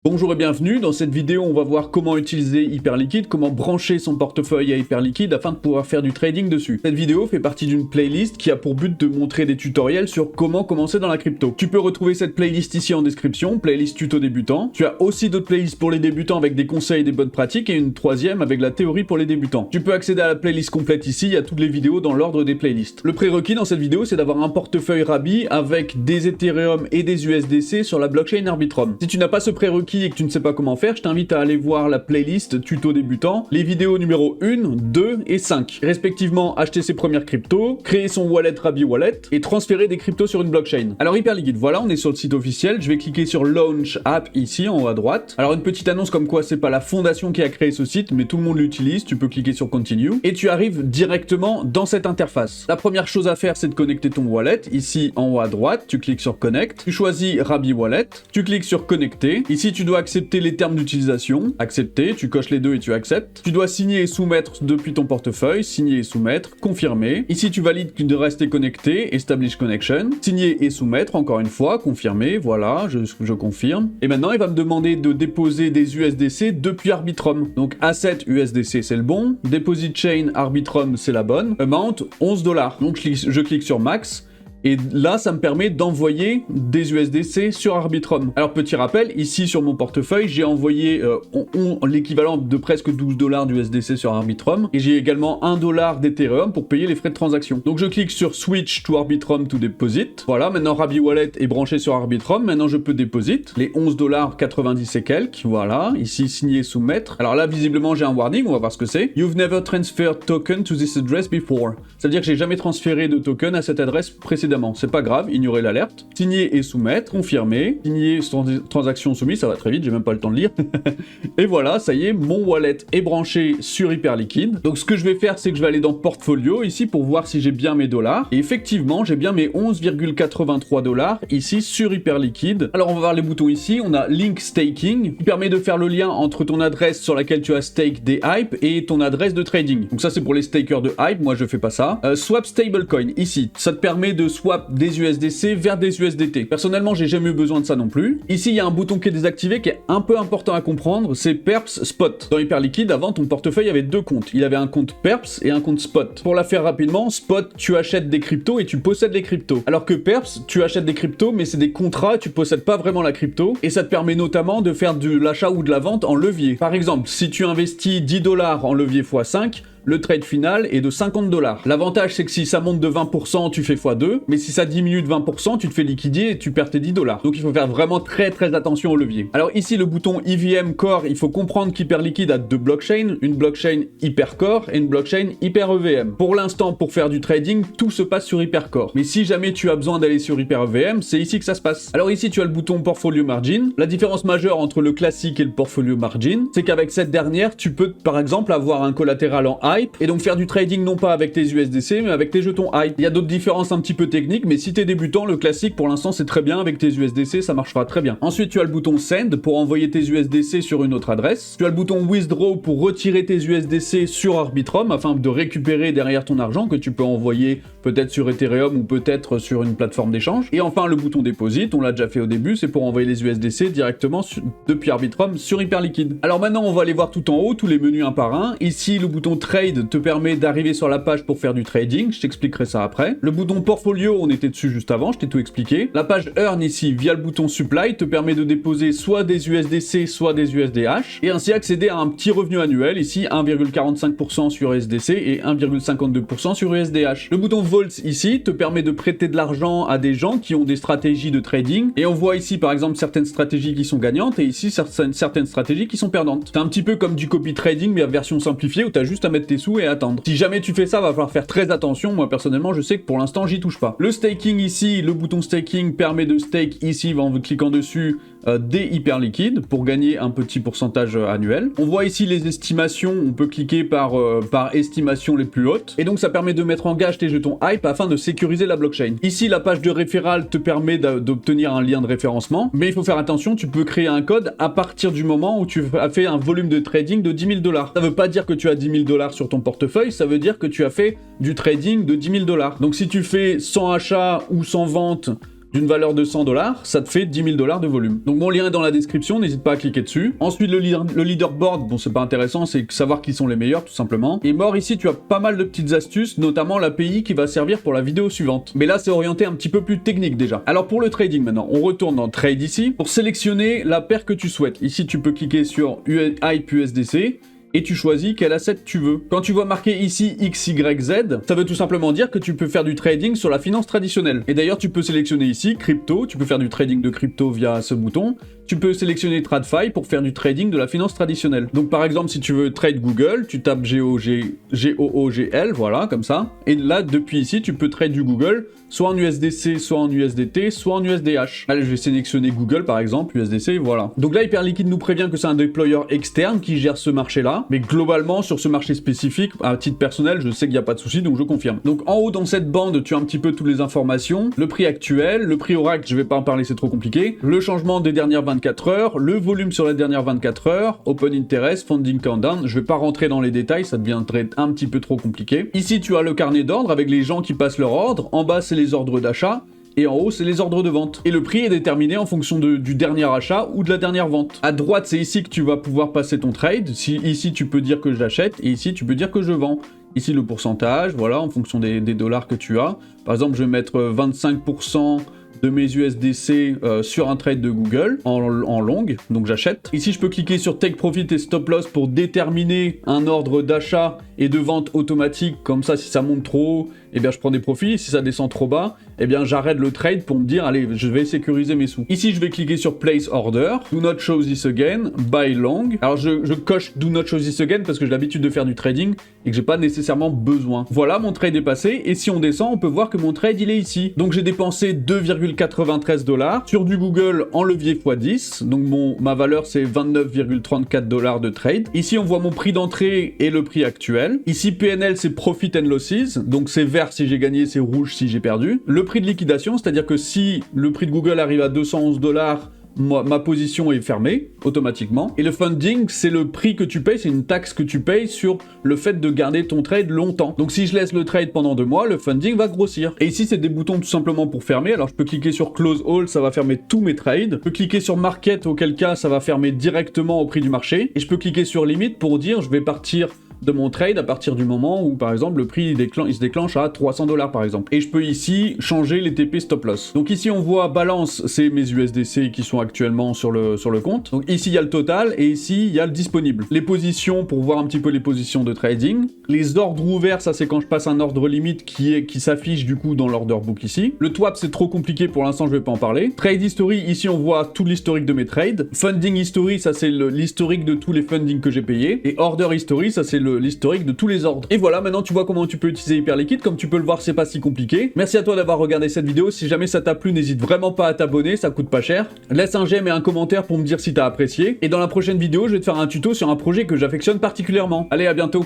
Bonjour et bienvenue, dans cette vidéo on va voir comment utiliser Hyperliquid, comment brancher son portefeuille à Hyperliquid afin de pouvoir faire du trading dessus. Cette vidéo fait partie d'une playlist qui a pour but de montrer des tutoriels sur comment commencer dans la crypto. Tu peux retrouver cette playlist ici en description, playlist tuto débutant. Tu as aussi d'autres playlists pour les débutants avec des conseils et des bonnes pratiques et une troisième avec la théorie pour les débutants. Tu peux accéder à la playlist complète ici, il y a toutes les vidéos dans l'ordre des playlists. Le prérequis dans cette vidéo c'est d'avoir un portefeuille Rabi avec des Ethereum et des USDC sur la blockchain Arbitrum. Si tu n'as pas ce prérequis et que tu ne sais pas comment faire, je t'invite à aller voir la playlist tuto débutant, les vidéos numéro 1, 2 et 5. Respectivement, acheter ses premières cryptos, créer son wallet Rabi Wallet et transférer des cryptos sur une blockchain. Alors Hyperliquid, voilà, on est sur le site officiel, je vais cliquer sur Launch App ici en haut à droite. Alors une petite annonce comme quoi c'est pas la fondation qui a créé ce site, mais tout le monde l'utilise, tu peux cliquer sur Continue et tu arrives directement dans cette interface. La première chose à faire c'est de connecter ton wallet, ici en haut à droite, tu cliques sur Connect, tu choisis Rabi Wallet, tu cliques sur Connecter, ici tu dois accepter les termes d'utilisation, accepter, tu coches les deux et tu acceptes. Tu dois signer et soumettre depuis ton portefeuille, signer et soumettre, confirmer. Ici tu valides de rester connecté, establish connection, signer et soumettre encore une fois, confirmer, voilà, je confirme. Et maintenant il va me demander de déposer des USDC depuis Arbitrum. Donc asset USDC c'est le bon, deposit chain Arbitrum c'est la bonne, amount $11. Donc je clique sur max. Et là, ça me permet d'envoyer des USDC sur Arbitrum. Alors, petit rappel, ici sur mon portefeuille, j'ai envoyé l'équivalent de presque $12 d'USDC sur Arbitrum. Et j'ai également $1 d'Ethereum pour payer les frais de transaction. Donc, je clique sur Switch to Arbitrum to Deposit. Voilà, maintenant Rabi Wallet est branché sur Arbitrum. Maintenant, je peux deposit les $11,90 et quelques. Voilà, ici, signer, soumettre. Alors là, visiblement, j'ai un warning, on va voir ce que c'est. You've never transferred token to this address before. Ça veut dire que j'ai jamais transféré de token à cette adresse précédemment. C'est pas grave, ignorez l'alerte. Signer et soumettre, confirmer, signer transaction soumise, ça va très vite, j'ai même pas le temps de lire. Et voilà, ça y est, mon wallet est branché sur Hyperliquid. Donc ce que je vais faire, c'est que je vais aller dans Portfolio ici pour voir si j'ai bien mes dollars. Et effectivement, j'ai bien mes $11,83 ici sur Hyperliquid. Alors on va voir les boutons ici, on a Link Staking qui permet de faire le lien entre ton adresse sur laquelle tu as stake des hype et ton adresse de trading. Donc ça c'est pour les stakers de hype, moi je fais pas ça. Swap Stablecoin ici, ça te permet de swap des USDC vers des USDT. Personnellement, j'ai jamais eu besoin de ça non plus. Ici, il y a un bouton qui est désactivé qui est un peu important à comprendre, c'est Perps Spot. Dans Hyperliquid, avant, ton portefeuille avait deux comptes. Il avait un compte Perps et un compte Spot. Pour la faire rapidement, Spot, tu achètes des cryptos et tu possèdes les cryptos. Alors que Perps, tu achètes des cryptos, mais c'est des contrats, tu possèdes pas vraiment la crypto. Et ça te permet notamment de faire de l'achat ou de la vente en levier. Par exemple, si tu investis $10 en levier x5, le trade final est de $50. L'avantage, c'est que si ça monte de 20%, tu fais x2, mais si ça diminue de 20%, tu te fais liquider et tu perds tes $10. Donc il faut faire vraiment très attention au levier. Alors ici, le bouton EVM Core, il faut comprendre qu'Hyperliquid a deux blockchains, une blockchain Hypercore et une blockchain HyperEVM. Pour l'instant, pour faire du trading, tout se passe sur Hypercore. Mais si jamais tu as besoin d'aller sur HyperEVM, c'est ici que ça se passe. Alors ici, tu as le bouton Portfolio Margin. La différence majeure entre le classique et le Portfolio Margin, c'est qu'avec cette dernière, tu peux par exemple avoir un collatéral en hype et donc faire du trading non pas avec tes USDC mais avec tes jetons hype. Il y a d'autres différences un petit peu techniques, mais si t'es débutant, le classique pour l'instant c'est très bien avec tes USDC, ça marchera très bien. Ensuite tu as le bouton Send pour envoyer tes USDC sur une autre adresse. Tu as le bouton Withdraw pour retirer tes USDC sur Arbitrum afin de récupérer derrière ton argent que tu peux envoyer peut-être sur Ethereum ou peut-être sur une plateforme d'échange. Et enfin le bouton Deposit, on l'a déjà fait au début, c'est pour envoyer les USDC directement depuis Arbitrum sur Hyperliquid. Alors maintenant on va aller voir tout en haut tous les menus un par un. Ici le bouton Trade te permet d'arriver sur la page pour faire du trading, je t'expliquerai ça après. Le bouton Portfolio, on était dessus juste avant, je t'ai tout expliqué. La page Earn ici, via le bouton Supply, te permet de déposer soit des USDC, soit des USDH, et ainsi accéder à un petit revenu annuel, ici 1,45% sur USDC et 1,52% sur USDH. Le bouton Vault ici te permet de prêter de l'argent à des gens qui ont des stratégies de trading, et on voit ici par exemple certaines stratégies qui sont gagnantes, et ici certaines stratégies qui sont perdantes. C'est un petit peu comme du copy trading, mais en version simplifiée, où t'as juste à mettre tes sous et attendre. Si jamais tu fais ça, va falloir faire très attention. Moi personnellement, je sais que pour l'instant, j'y touche pas. Le staking ici, le bouton staking permet de stake ici en cliquant dessus des Hyperliquid pour gagner un petit pourcentage annuel. On voit ici les estimations, on peut cliquer par estimation les plus hautes, et donc ça permet de mettre en gage tes jetons hype afin de sécuriser la blockchain. Ici la page de référal te permet d'obtenir un lien de référencement, mais il faut faire attention, tu peux créer un code à partir du moment où tu as fait un volume de trading de $10,000. Ça veut pas dire que tu as $10,000 sur ton portefeuille, ça veut dire que tu as fait du trading de $10,000. Donc si tu fais 100 achats ou 100 ventes d'une valeur de 100 $, ça te fait 10 000 $ de volume. Donc mon lien est dans la description, n'hésite pas à cliquer dessus. Ensuite, le leaderboard, bon c'est pas intéressant, c'est savoir qui sont les meilleurs tout simplement. Et mort ici, tu as pas mal de petites astuces, notamment l'API qui va servir pour la vidéo suivante. Mais là, c'est orienté un petit peu plus technique déjà. Alors pour le trading maintenant, on retourne dans Trade ici pour sélectionner la paire que tu souhaites. Ici, tu peux cliquer sur Hype USDC. Et tu choisis quel asset tu veux. Quand tu vois marqué ici XYZ, ça veut tout simplement dire que tu peux faire du trading sur la finance traditionnelle. Et d'ailleurs, tu peux sélectionner ici crypto, tu peux faire du trading de crypto via ce bouton. Tu peux sélectionner TradFi pour faire du trading de la finance traditionnelle. Donc par exemple, si tu veux trade Google, tu tapes GOOGL, voilà, comme ça. Et là, depuis ici, tu peux trade du Google, soit en USDC, soit en USDT, soit en USDH. Allez, je vais sélectionner Google par exemple, USDC, voilà. Donc là, Hyperliquid nous prévient que c'est un déployeur externe qui gère ce marché-là. Mais globalement, sur ce marché spécifique, à titre personnel, je sais qu'il n'y a pas de souci, donc je confirme. Donc en haut, dans cette bande, tu as un petit peu toutes les informations. Le prix actuel, le prix Oracle, je vais pas en parler, c'est trop compliqué. Le changement des dernières 24 heures, le volume sur les dernières 24 heures, Open Interest, Funding Countdown. Je vais pas rentrer dans les détails, ça deviendrait un petit peu trop compliqué. Ici, tu as le carnet d'ordre avec les gens qui passent leur ordre. En bas, c'est les ordres d'achat. Et en haut, c'est les ordres de vente. Et le prix est déterminé en fonction du dernier achat ou de la dernière vente. À droite, c'est ici que tu vas pouvoir passer ton trade. Ici, tu peux dire que j'achète et ici, tu peux dire que je vends. Ici, le pourcentage, voilà, en fonction des dollars que tu as. Par exemple, je vais mettre 25% de mes USDC sur un trade de Google en longue, donc j'achète. Ici, je peux cliquer sur Take Profit et Stop Loss pour déterminer un ordre d'achat et de vente automatique. Comme ça, si ça monte trop haut, eh bien, je prends des profits. Si ça descend trop bas, eh bien, j'arrête le trade pour me dire, allez, je vais sécuriser mes sous. Ici, je vais cliquer sur Place Order, Do Not Show This Again, Buy Long. Alors, je coche Do Not Show This Again parce que j'ai l'habitude de faire du trading et que j'ai pas nécessairement besoin. Voilà, mon trade est passé. Et si on descend, on peut voir que mon trade, il est ici. Donc, j'ai dépensé 2,93 $ sur du Google en levier x10. Donc, ma valeur, c'est 29,34 $ de trade. Ici, on voit mon prix d'entrée et le prix actuel. Ici, PNL, c'est Profit and Losses. Donc, c'est vert si j'ai gagné, c'est rouge si j'ai perdu. Le prix de liquidation, c'est-à-dire que si le prix de Google arrive à 211 $, ma position est fermée automatiquement. Et le funding, c'est le prix que tu payes, c'est une taxe que tu payes sur le fait de garder ton trade longtemps. Donc si je laisse le trade pendant 2 mois, le funding va grossir. Et ici, c'est des boutons tout simplement pour fermer. Alors je peux cliquer sur Close All, ça va fermer tous mes trades. Je peux cliquer sur Market, auquel cas ça va fermer directement au prix du marché. Et je peux cliquer sur Limit pour dire je vais partir de mon trade à partir du moment où, par exemple, le prix il se déclenche à 300 $ par exemple. Et je peux ici changer les TP stop loss. Donc ici, on voit balance, c'est mes USDC qui sont actuellement sur le compte. Donc ici, il y a le total et ici, il y a le disponible. Les positions pour voir un petit peu les positions de trading. Les ordres ouverts, ça c'est quand je passe un ordre limite qui s'affiche du coup dans l'order book ici. Le TWAP, c'est trop compliqué pour l'instant, je vais pas en parler. Trade history, ici on voit tout l'historique de mes trades. Funding history, ça c'est l'historique de tous les fundings que j'ai payés. Et order history, ça c'est l'historique de tous les ordres. Et voilà, maintenant tu vois comment tu peux utiliser Hyperliquid. Comme tu peux le voir, c'est pas si compliqué. Merci à toi d'avoir regardé cette vidéo. Si jamais ça t'a plu, n'hésite vraiment pas à t'abonner, ça coûte pas cher. Laisse un j'aime et un commentaire pour me dire si t'as apprécié. Et dans la prochaine vidéo, je vais te faire un tuto sur un projet que j'affectionne particulièrement. Allez, à bientôt.